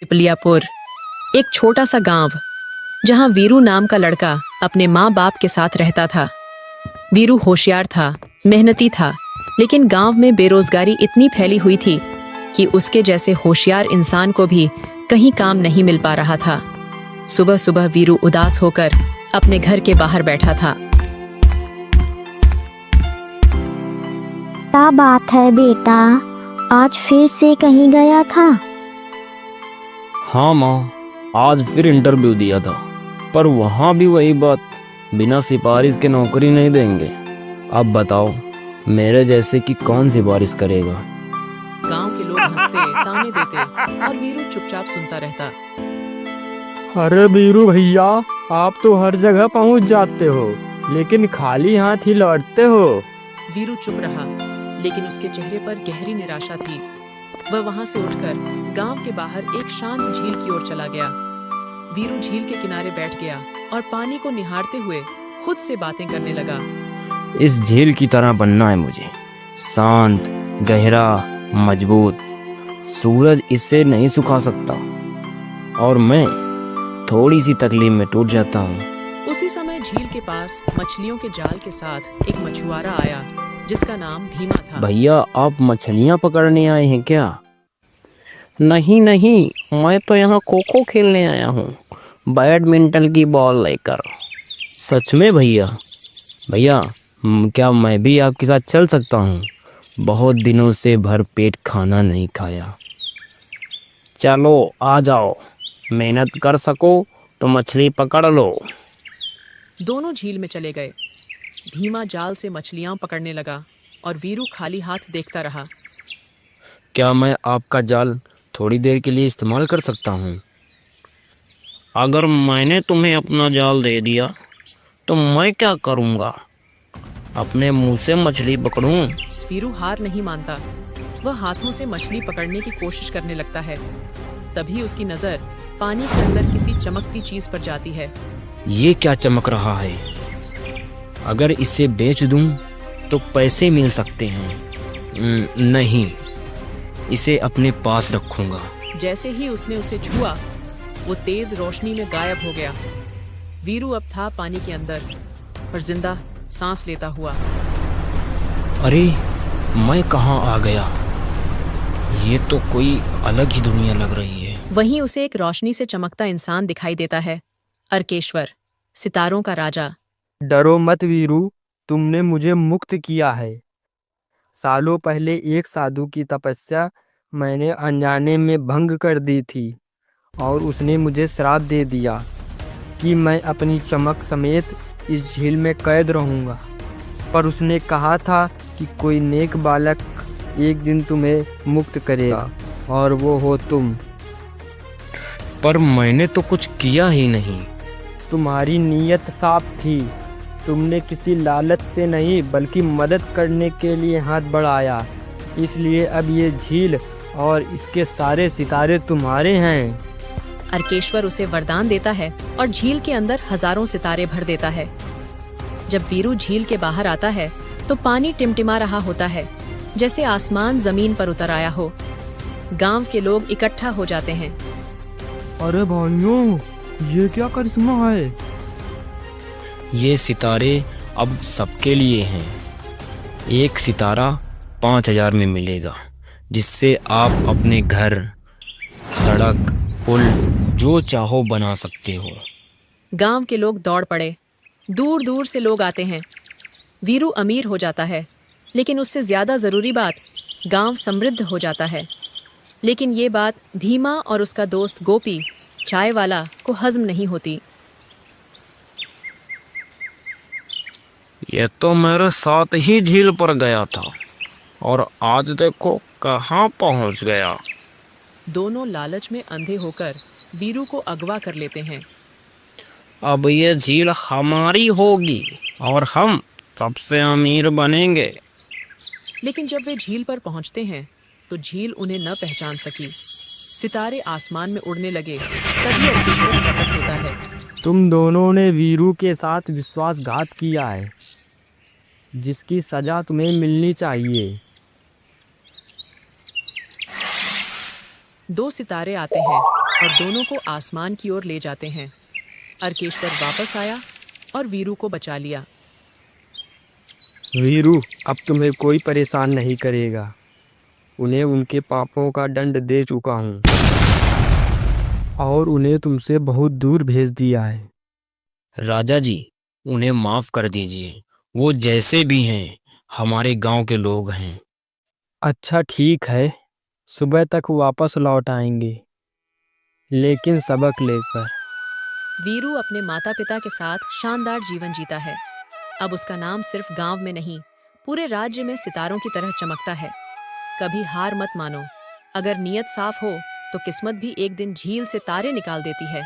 पिपलियापुर एक छोटा सा गांव जहां वीरू नाम का लड़का अपने माँ बाप के साथ रहता था। वीरू होशियार था, मेहनती था, लेकिन गांव में बेरोजगारी इतनी फैली हुई थी कि उसके जैसे होशियार इंसान को भी कहीं काम नहीं मिल पा रहा था। सुबह सुबह वीरू उदास होकर अपने घर के बाहर बैठा था। क्या बात है बेटा, आज फिर से कहीं गया था? हाँ माँ, आज फिर इंटरव्यू दिया था, पर वहाँ भी वही बात, बिना सिफारिश के नौकरी नहीं देंगे। अब बताओ, मेरे जैसे कि कौन सिफारिश करेगा। गांव के लोग हंसते, ताने देते और वीरू चुपचाप सुनता रहता। अरे वीरू भैया, आप तो हर जगह पहुंच जाते हो, लेकिन खाली हाथ ही लौटते हो। वीरू चुप रहा, लेकिन उसके चेहरे पर गहरी निराशा थी। वह वहां से उठकर गांव के बाहर एक शांत झील की ओर चला गया। वीरू झील के किनारे बैठ गया और पानी को निहारते हुए खुद से बातें करने लगा। इस झील की तरह बनना है मुझे, शांत, गहरा, मजबूत। सूरज इससे नहीं सुखा सकता और मैं थोड़ी सी तकलीफ में टूट जाता हूँ। उसी समय झील के पास मछलियों के जाल के साथ एक मछुआरा आया जिसका नाम भीमा था। भैया, आप मछलियाँ पकड़ने आए हैं क्या? नहीं नहीं, मैं तो यहाँ खो-खो खेलने आया हूँ, बैडमिंटन की बॉल लेकर। सच में भैया? भैया, क्या मैं भी आपके साथ चल सकता हूँ? बहुत दिनों से भर पेट खाना नहीं खाया। चलो आ जाओ, मेहनत कर सको तो मछली पकड़ लो। दोनों झील में चले गए। भीमा जाल से मछलियां पकड़ने लगा और वीरू खाली हाथ देखता रहा। क्या मैं आपका जाल थोड़ी देर के लिए इस्तेमाल कर सकता हूँ? अगर मैंने तुम्हें अपना जाल दे दिया तो मैं क्या करूँगा? अपने मुंह से मछली पकड़ूं? वीरू हार नहीं मानता। वह हाथों से मछली पकड़ने की कोशिश करने लगता है। तभी उसकी नजर पानी के अंदर किसी चमकती चीज पर जाती है। ये क्या चमक रहा है? अगर इसे बेच दूं तो पैसे मिल सकते हैं। नहीं, इसे अपने पास रखूंगा। जैसे ही उसने उसे छुआ, वो तेज रोशनी में गायब हो गया। वीरू अब था पानी के अंदर, पर जिंदा सांस लेता हुआ। अरे, मैं कहाँ आ गया? ये तो कोई अलग ही दुनिया लग रही है। वहीं उसे एक रोशनी से चमकता इंसान दिखाई देता है। अर्केश्वर, सितारों का राजा। डरो मत वीरू, तुमने मुझे मुक्त किया है। सालों पहले एक साधु की तपस्या मैंने अनजाने में भंग कर दी थी और उसने मुझे श्राप दे दिया कि मैं अपनी चमक समेत इस झील में कैद रहूँगा। पर उसने कहा था कि कोई नेक बालक एक दिन तुम्हें मुक्त करेगा, और वो हो तुम। पर मैंने तो कुछ किया ही नहीं। तुम्हारी नीयत साफ थी। तुमने किसी लालच से नहीं बल्कि मदद करने के लिए हाथ बढ़ाया, इसलिए अब ये झील और इसके सारे सितारे तुम्हारे हैं। अर्केश्वर उसे वरदान देता है और झील के अंदर हजारों सितारे भर देता है। जब वीरू झील के बाहर आता है तो पानी टिमटिमा रहा होता है, जैसे आसमान जमीन पर उतर आया हो। गांव के लोग इकट्ठा हो जाते हैं। अरे भाइयों, ये क्या करिश्मा है? ये सितारे अब सबके लिए हैं। एक सितारा 5,000 में मिलेगा, जिससे आप अपने घर, सड़क, पुल जो चाहो बना सकते हो। गांव के लोग दौड़ पड़े। दूर दूर से लोग आते हैं। वीरू अमीर हो जाता है, लेकिन उससे ज्यादा जरूरी बात, गांव समृद्ध हो जाता है। लेकिन ये बात भीमा और उसका दोस्त गोपी, चाय वाला, को हजम नहीं होती। ये तो मेरे साथ ही झील पर गया था और आज देखो कहाँ पहुँच गया। दोनों लालच में अंधे होकर वीरू को अगवा कर लेते हैं। अब ये झील हमारी होगी और हम सबसे अमीर बनेंगे। लेकिन जब वे झील पर पहुंचते हैं तो झील उन्हें न पहचान सकी। सितारे आसमान में उड़ने लगे। तभी अर्केश्वर प्रकट होता है। तुम दोनों ने वीरू के साथ विश्वासघात किया है, जिसकी सजा तुम्हें मिलनी चाहिए। दो सितारे आते हैं और दोनों को आसमान की ओर ले जाते हैं। अर्केश्वर वापस आया और वीरू को बचा लिया। वीरू, अब तुम्हें कोई परेशान नहीं करेगा। उन्हें उनके पापों का दंड दे चुका हूँ और उन्हें तुमसे बहुत दूर भेज दिया है। राजा जी, उन्हें माफ कर दीजिए। वो जैसे भी हैं हमारे गांव के लोग हैं। अच्छा ठीक है, सुबह तक वापस लौट आएंगे, लेकिन सबक लेकर। वीरू अपने माता पिता के साथ शानदार जीवन जीता है। अब उसका नाम सिर्फ गांव में नहीं, पूरे राज्य में सितारों की तरह चमकता है। कभी हार मत मानो। अगर नीयत साफ हो तो किस्मत भी एक दिन झील से तारे निकाल देती है।